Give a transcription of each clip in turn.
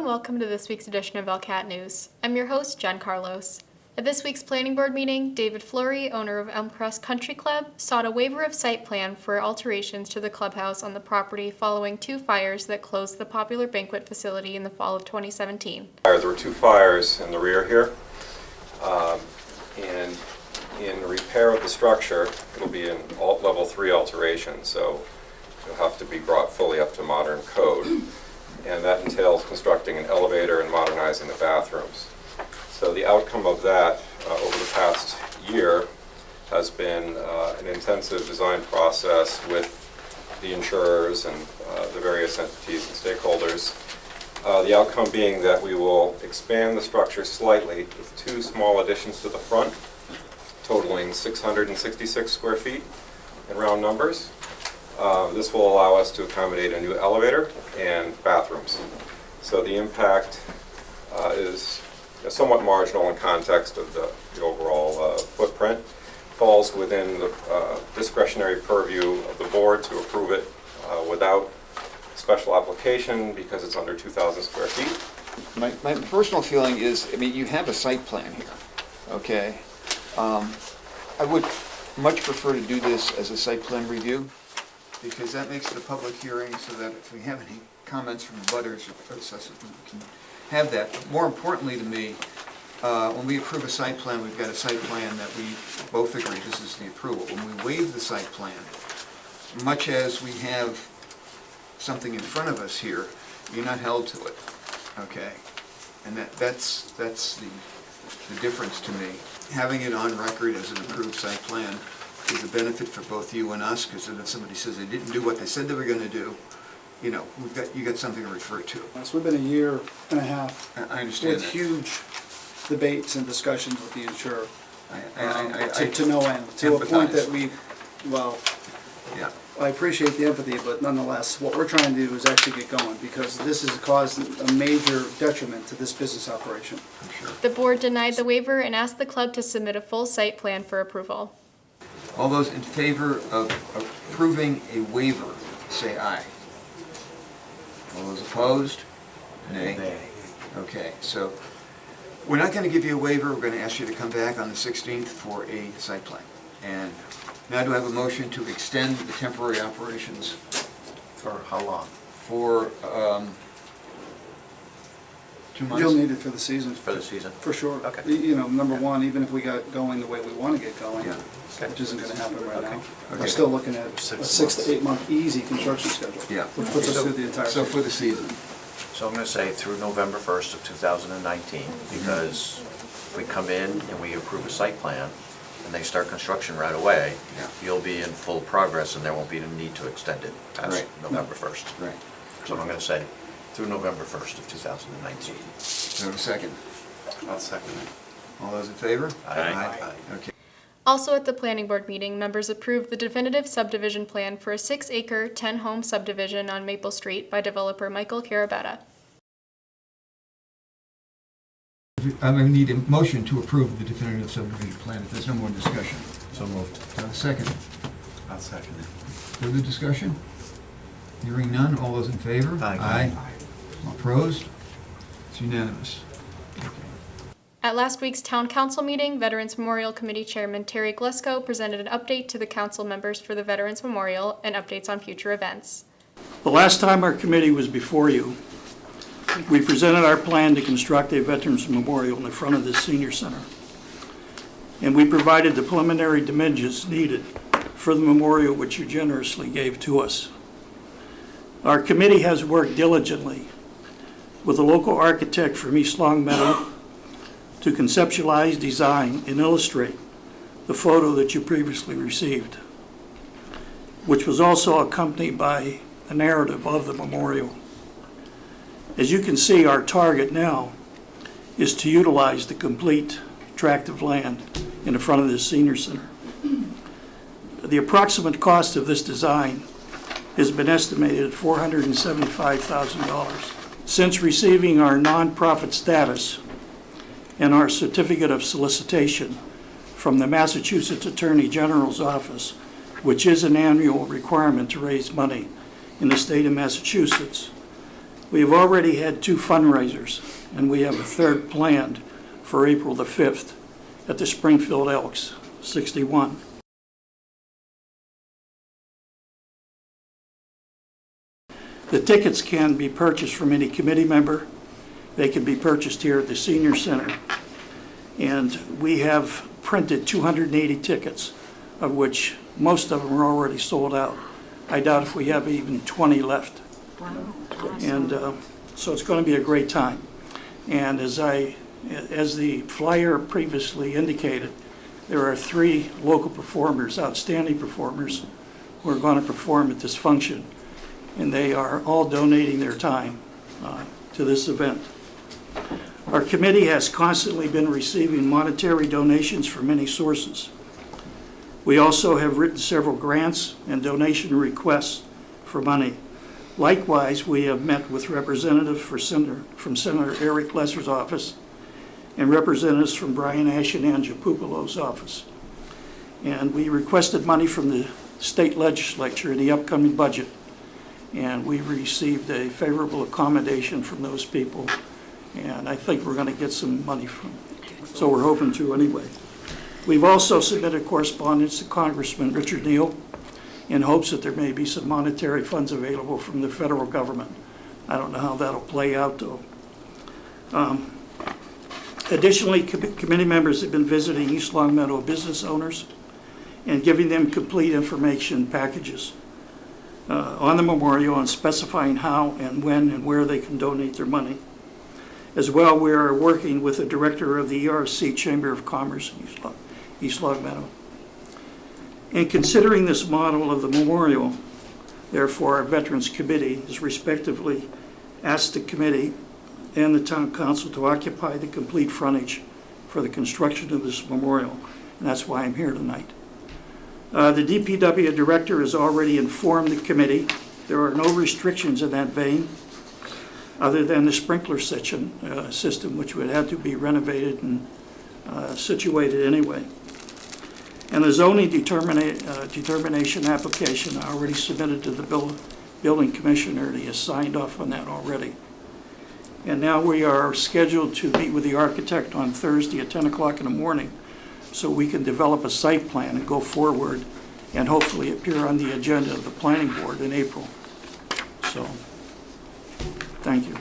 welcome to this week's edition of ELCAT News. I'm your host, Jen Carlos. At this week's planning board meeting, David Fleury, owner of Elmcrest Country Club, sought a waiver of site plan for alterations to the clubhouse on the property following two fires that closed the popular banquet facility in the fall of 2017. There were two fires in the rear here, and in repair of the structure, it'll be an level 3 alteration, so it'll have to be brought fully up to modern code. And that entails constructing an elevator and modernizing the bathrooms. So the outcome of that over the past year has been an intensive design process with the insurers and the various entities and stakeholders. The outcome being that we will expand the structure slightly with two small additions to the front, totaling 666 square feet in round numbers. This will allow us to accommodate a new elevator and bathrooms. So the impact is somewhat marginal in context of the overall footprint. Falls within the discretionary purview of the board to approve it without special application because it's under 2,000 square feet. My personal feeling is, I mean, you have a site plan here, okay? I would much prefer to do this as a site plan review, because that makes it a public hearing so that if we have any comments from the butters or predecessors, we can have that. But more importantly to me, when we approve a site plan, we've got a site plan that we both agree this is the approval. When we waive the site plan, much as we have something in front of us here, you're not held to it, okay? And that's the difference to me. Having it on record as an approved site plan is a benefit for both you and us, because if somebody says they didn't do what they said they were going to do, you know, you got something to refer to. So we've been a year and a half. I understand with that. huge debates and discussions with the insurer I to no end, to a point that empathize. Yeah. I appreciate the empathy, but nonetheless, what we're trying to do is actually get going, because this has caused a major detriment to this business operation. I'm sure. The board denied the waiver and asked the club to submit a full site plan for approval. All those in favor of approving a waiver, say aye. All those opposed? Nay. Okay, so we're not going to give you a waiver. We're going to ask you to come back on the 16th for a site plan. And now do I have a motion to extend the temporary operations? For how long? For 2 months? You'll need it for the season. For the season? For sure. Okay. You know, number one, even if we got going the way we want to get going, Yeah. which isn't going to happen right now, Okay. we're still looking at a 6 to 8 month easy construction schedule. Yeah. Which puts us through the entire So season. for the season. So I'm going to say through November 1st of 2019, because if we come in and we approve a site plan and they start construction right away, Yeah. you'll be in full progress and there won't be a need to extend it past Right. November 1st. Right. So I'm going to say through November 1st of 2019. Do I have a second? I'll second it. All those in favor? Aye. Okay. Also at the planning board meeting, members approved the definitive subdivision plan for a 6-acre, 10-home subdivision on Maple Street by developer Michael Carabetta. I'm going to need a motion to approve the definitive subdivision plan if there's no more discussion. So moved. Do I have a second? I'll second it. Further discussion? Hearing none, all those in favor? Aye. All opposed? It's unanimous. Okay. At last week's town council meeting, Veterans Memorial Committee Chairman Terry Glesko presented an update to the council members for the Veterans Memorial and updates on future events. The last time our committee was before you, we presented our plan to construct a Veterans Memorial in the front of the senior center. And we provided the preliminary dimensions needed for the memorial, which you generously gave to us. Our committee has worked diligently with a local architect from East Longmeadow to conceptualize, design, and illustrate the photo that you previously received, which was also accompanied by a narrative of the memorial. As you can see, our target now is to utilize the complete tract of land in the front of this senior center. The approximate cost of this design has been estimated at $475,000. Since receiving our nonprofit status and our certificate of solicitation from the Massachusetts Attorney General's office, which is an annual requirement to raise money in the state of Massachusetts, We have already had 2 fundraisers, and we have a third planned for April the 5th at the Springfield Elks, 61. The tickets can be purchased from any committee member. They can be purchased here at the Senior Center. And we have printed 280 tickets, of which most of them are already sold out. I doubt if we have even 20 left. And so it's going to be a great time. And as the flyer previously indicated, there are 3 local performers, outstanding performers, who are going to perform at this function. And they are all donating their time to this event. Our committee has constantly been receiving monetary donations from many sources. We also have written several grants and donation requests for money. Likewise, we have met with representatives from Senator Eric Lesser's office and representatives from Brian Ash and Anja Pupolo's office. And we requested money from the state legislature in the upcoming budget. And we received a favorable accommodation from those people. And I think we're going to get some money from, so we're hoping to anyway. We've also submitted correspondence to Congressman Richard Neal in hopes that there may be some monetary funds available from the federal government. I don't know how that'll play out though. Additionally, committee members have been visiting East Long Meadow business owners and giving them complete information packages on the memorial and specifying how and when and where they can donate their money. As well, we are working with the director of the ERC Chamber of Commerce in East Long Meadow. In considering this model of the memorial, therefore, our Veterans Committee has respectively asked the committee and the town council to occupy the complete frontage for the construction of this memorial, and that's why I'm here tonight. The DPW director has already informed the committee there are no restrictions in that vein other than the sprinkler system, which would have to be renovated and situated anyway. And the zoning determination application already submitted to the building commissioner, and he has signed off on that already. And now we are scheduled to meet with the architect on Thursday at 10 o'clock in the morning so we can develop a site plan and go forward and hopefully appear on the agenda of the planning board in April. So, thank you.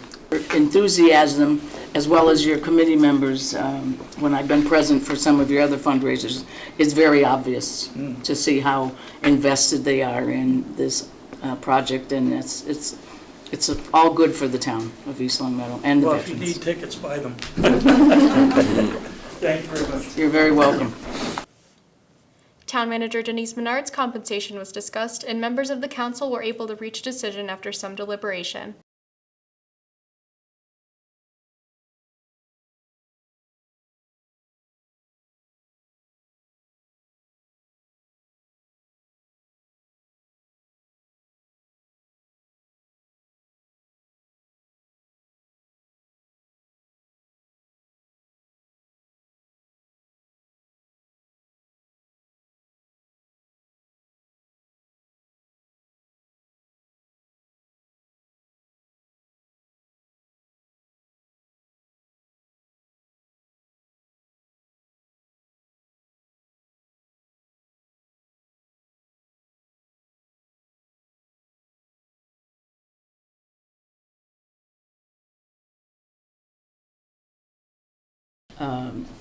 Enthusiasm, as well as your committee members, when I've been present for some of your other fundraisers, is very obvious to see how invested they are in this project, and it's all good for the town of East Long Meadow and the veterans. Well, if you need tickets, buy them. Thank you very much. You're very welcome. Town Manager Denise Menard's compensation was discussed, and members of the council were able to reach a decision after some deliberation.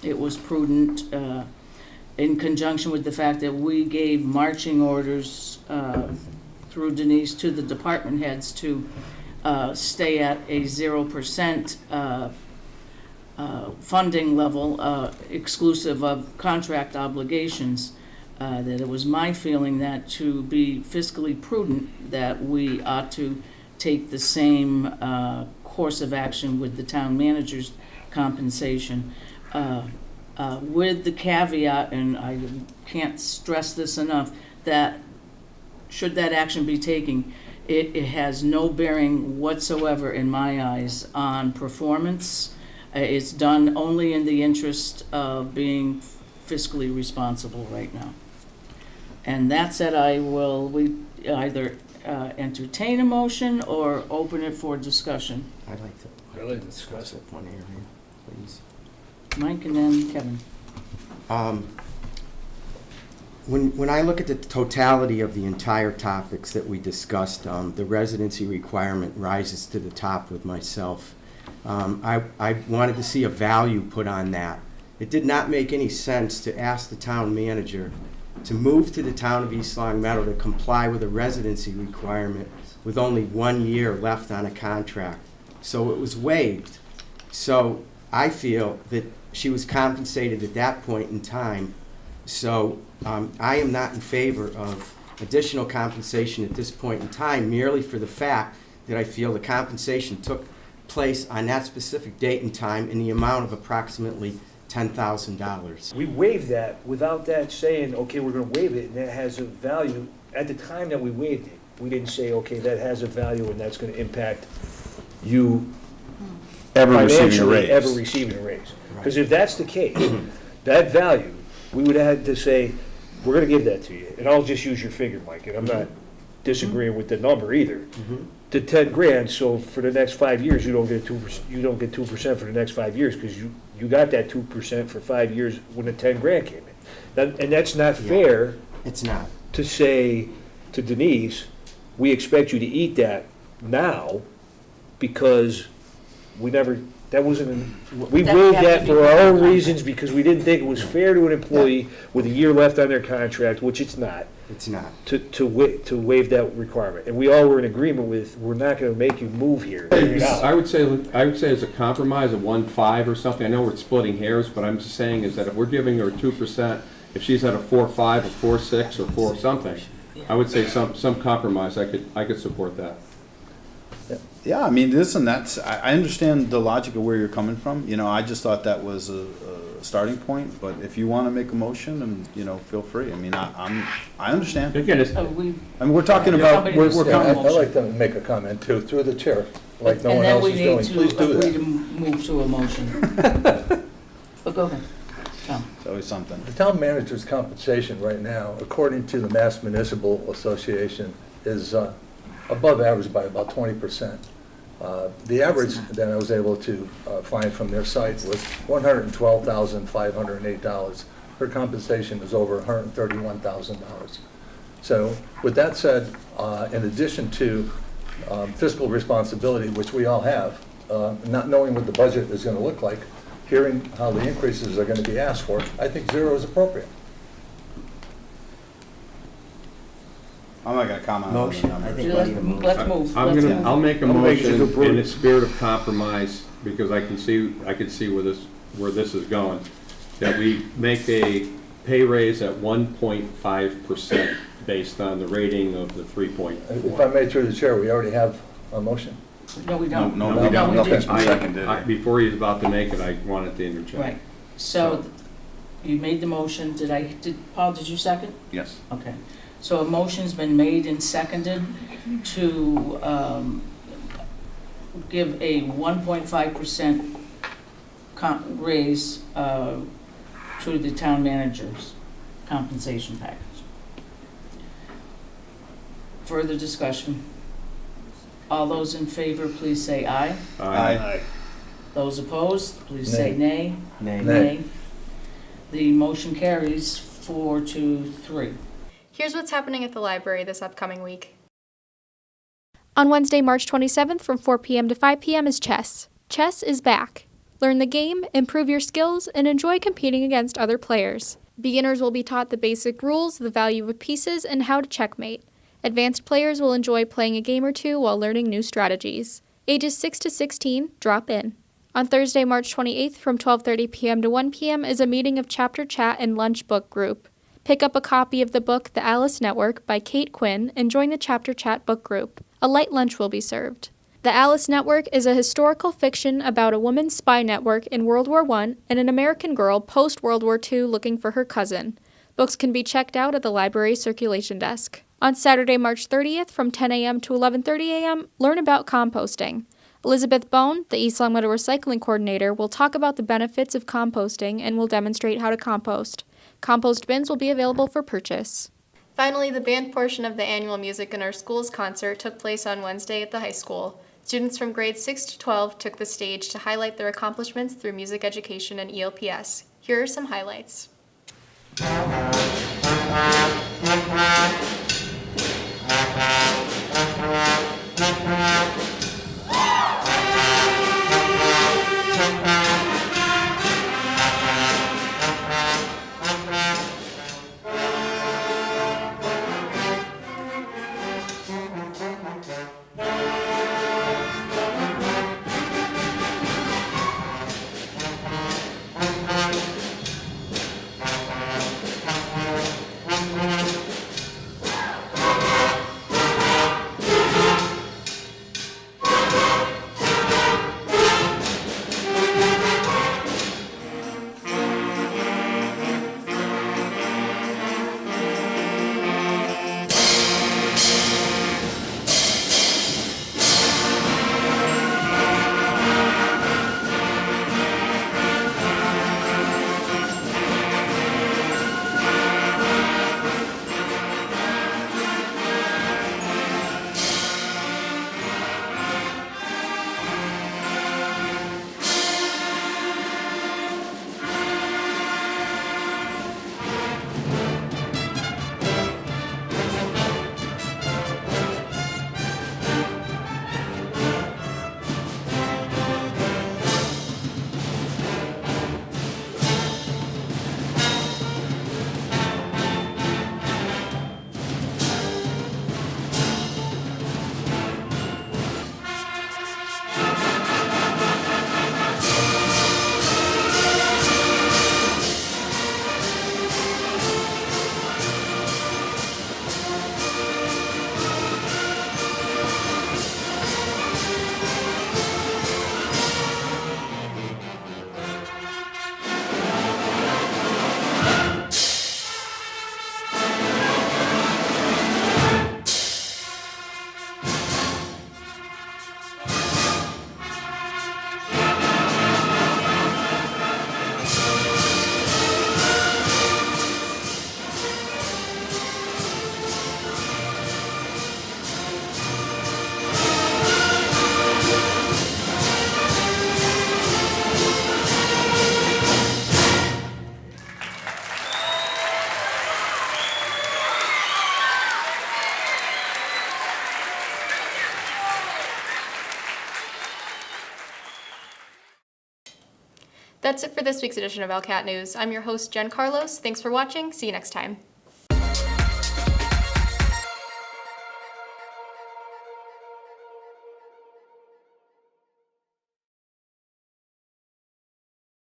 It was prudent in conjunction with the fact that we gave marching orders through Denise to the department heads to stay at a 0% funding level exclusive of contract obligations. That it was my feeling that to be fiscally prudent that we ought to take the same course of action with the town manager's compensation, with the caveat, and I can't stress this enough, that should that action be taken, it has no bearing whatsoever in my eyes on performance. It's done only in the interest of being fiscally responsible right now. And that said, we either entertain a motion or open it for discussion? I'd like to Really? discuss it one area, please. Mike and then Kevin. When I look at the totality of the entire topics that we discussed, the residency requirement rises to the top with myself. I wanted to see a value put on that. It did not make any sense to ask the town manager to move to the town of East Long Meadow to comply with a residency requirement with only 1 year left on a contract. So it was waived. So I feel that she was compensated at that point in time. So I am not in favor of additional compensation at this point in time, merely for the fact that I feel the compensation took place on that specific date and time in the amount of approximately $10,000. We waived that without that saying, okay, we're gonna waive it, and that has a value. At the time that we waived it, we didn't say, okay, that has a value and that's gonna impact you financially ever receiving a raise. Because if that's the case, that value, we would have had to say, we're gonna give that to you. And I'll just use your figure, Mike, and I'm not disagreeing with the number either. To 10 grand, so for the next 5 years, you don't get 2%, you don't get 2% for the next 5 years, because you got that 2% for 5 years when the 10 grand came in. And that's not fair It's not. to say to Denise, we expect you to eat that now, because we never, that wasn't, we That waived had to that be for part of our the own contract. reasons, because we didn't think it was fair to an employee with a year left on their contract, which it's not, It's not. to waive that requirement. And we all were in agreement with, we're not gonna make you move here. I would say as a compromise, a 1.5 or something. I know we're splitting hairs, but I'm just saying is that if we're giving her 2%, if she's at a 4.5 or 4.6 or 4 something, I would say some compromise. I could support that. Yeah, I mean, listen, I understand the logic of where you're coming from. You know, I just thought that was a starting point, but if you want to make a motion, and, you know, feel free. I mean, I understand. Again, it's, I mean, we're talking about, we're Yeah, coming, I'd like to make a comment too, through the chair, like no And one then else we is need doing. Please to do agree that. to move to a motion. But go ahead. Tom. it's always something. The town manager's compensation right now, according to the Mass Municipal Association, is above average by about 20%. The average that I was able to find from their site was $112,508. Her compensation is over $131,000. So with that said, in addition to fiscal responsibility, which we all have, not knowing what the budget is going to look like, hearing how the increases are going to be asked for, I think 0 is appropriate. I'm not gonna comment on the Motion. I numbers. think we Let's need a motion. let's move. I'll Let's move. make a I'll make it motion to in the spirit of compromise, because I can see where this is going, that we make a pay raise at 1.5% based on the rating of the 3.4. If I may, through the chair, we already have a motion. No, we don't. No, we don't. Nothing's didn't. been seconded. Before he's about to make it, I wanted to interject. Right. So you made the motion. Paul, did you second? Yes. Okay. So a motion's been made and seconded to give a 1.5% raise to the town manager's compensation package. Further discussion? All those in favor, please say aye. Aye. Those opposed, please say nay. Nay. Nay. The motion carries 4-3. Here's what's happening at the library this upcoming week. On Wednesday, March 27th from 4 p.m. to 5 p.m. is chess. Chess is back. Learn the game, improve your skills, and enjoy competing against other players. Beginners will be taught the basic rules, the value of pieces, and how to checkmate. Advanced players will enjoy playing a game or two while learning new strategies. Ages 6 to 16, drop in. On Thursday, March 28th from 12:30 p.m. to 1 p.m. is a meeting of Chapter Chat and Lunch Book Group. Pick up a copy of the book The Alice Network by Kate Quinn and join the Chapter Chat book group. A light lunch will be served. The Alice Network is a historical fiction about a woman's spy network in World War I and an American girl post-World War II looking for her cousin. Books can be checked out at the library circulation desk. On Saturday, March 30th from 10 a.m. to 11:30 a.m., learn about composting. Elizabeth Bone, the East Long Meadow Recycling Coordinator, will talk about the benefits of composting and will demonstrate how to compost. Compost bins will be available for purchase. Finally, the band portion of the annual Music in Our Schools concert took place on Wednesday at the high school. Students from grades 6 to 12 took the stage to highlight their accomplishments through music education and ELPS. Here are some highlights. That's it for this week's edition of ELCAT News. I'm your host, Jen Carlos. Thanks for watching. See you next time.